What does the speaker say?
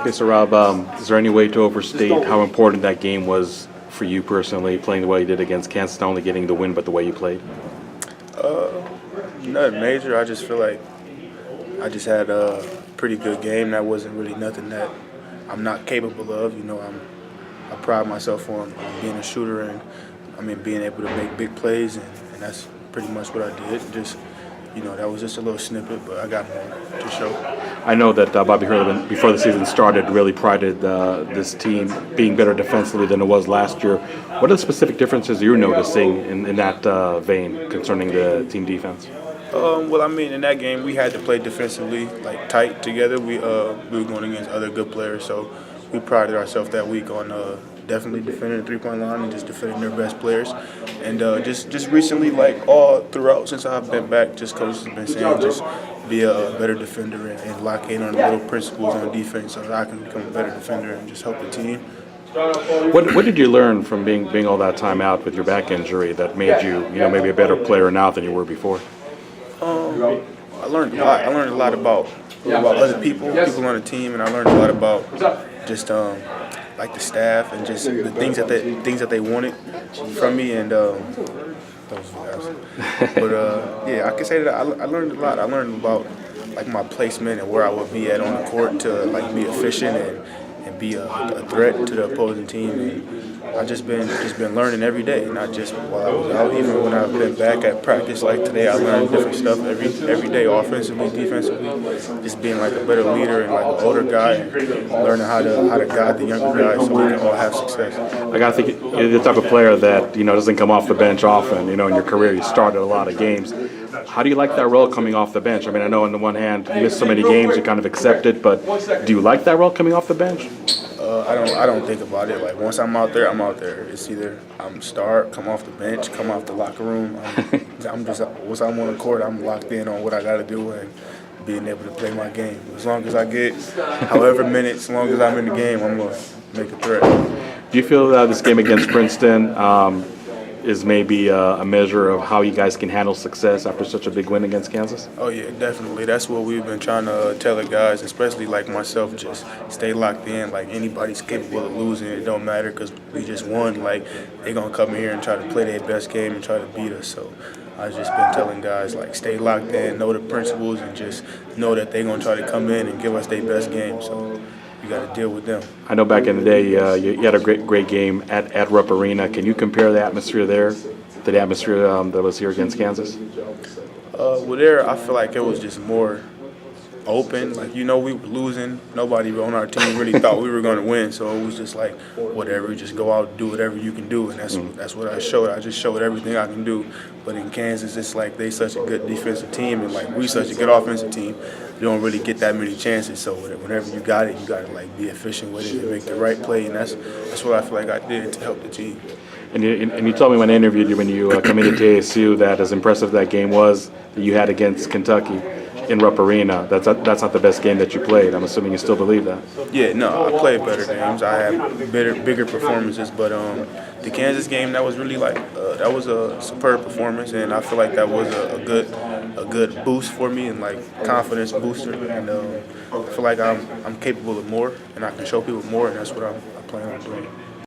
Okay, so Rob, is there any way to overstate how important that game was for you personally, playing the way you did against Kansas, not only getting the win, but the way you played? Nothing major. I just feel like I just had a pretty good game. That wasn't really nothing that I'm not capable of. I pride myself on being a shooter and being able to make big plays, and that's pretty much what I did. Just that was just a little snippet, but I got more to show. I know that Bobby Hurley, before the season started, really prided this team being better defensively than it was last year. What are the specific differences you're noticing in that vein concerning the team defense? In that game we had to play defensively, like tight together. We were going against other good players, so we prided ourselves that week on definitely defending the three-point line and just defending their best players. And just recently, like all throughout since I've been back, just coaches have been saying just be a better defender and lock in on the little principles on defense so that I can become a better defender and just help the team. What did you learn from being all that time out with your back injury that made you maybe a better player now than you were before? I learned a lot. I learned a lot about other people on the team, and I learned a lot about just like the staff and just the things that they wanted from me. And those guys. But yeah, I can say that I learned a lot. I learned about like my placement and where I would be at on the court to like be efficient and be a threat to the opposing team. And I just been learning every day, not just while I was out. Even when I've been back at practice like today, I learned different stuff every day, offensively, defensively. Just being like a better leader and like an older guy, and learning how to guide the younger guys so we can all have success. I gotta think you're the type of player that doesn't come off the bench often. In your career, you started a lot of games. How do you like that role coming off the bench? I know on the one hand you miss so many games, you kind of accept it, but do you like that role coming off the bench? I don't think about it. Like once I'm out there, I'm out there. It's either I'm start, come off the bench, come off the locker room. Once I'm on the court, I'm locked in on what I got to do and being able to play my game. As long as I get however minutes, as long as I'm in the game, I'm gonna make a threat. Do you feel that this game against Princeton is maybe a measure of how you guys can handle success after such a big win against Kansas? Oh yeah, definitely. That's what we've been trying to tell the guys, especially like myself, just stay locked in. Like anybody's capable of losing. It don't matter because we just won. Like they're gonna come in here and try to play their best game and try to beat us. So I've just been telling guys like stay locked in, know the principles, and just know that they're gonna try to come in and give us their best game. So you got to deal with them. I know back in the day you had a great game at Rupp Arena. Can you compare the atmosphere there to the atmosphere that was here against Kansas? Well, there I feel like it was just more open. Like we were losing. Nobody on our team really thought we were going to win. So it was just like whatever. Just go out and do whatever you can do, and that's what I showed. I just showed everything I can do. But in Kansas, it's like they such a good defensive team, and like we such a good offensive team. You don't really get that many chances. So whenever you got it, you got to like be efficient with it and make the right play. And that's what I feel like I did to help the team. And you told me when I interviewed you when you committed to ASU that as impressive that game was that you had against Kentucky in Rupp Arena, that's not the best game that you played. I'm assuming you still believe that. Yeah, no, I played better games. I had bigger performances, but the Kansas game, that was really like that was a superb performance, and I feel like that was a good boost for me and like confidence booster. And I feel like I'm capable of more, and I can show people more, and that's what I plan on doing.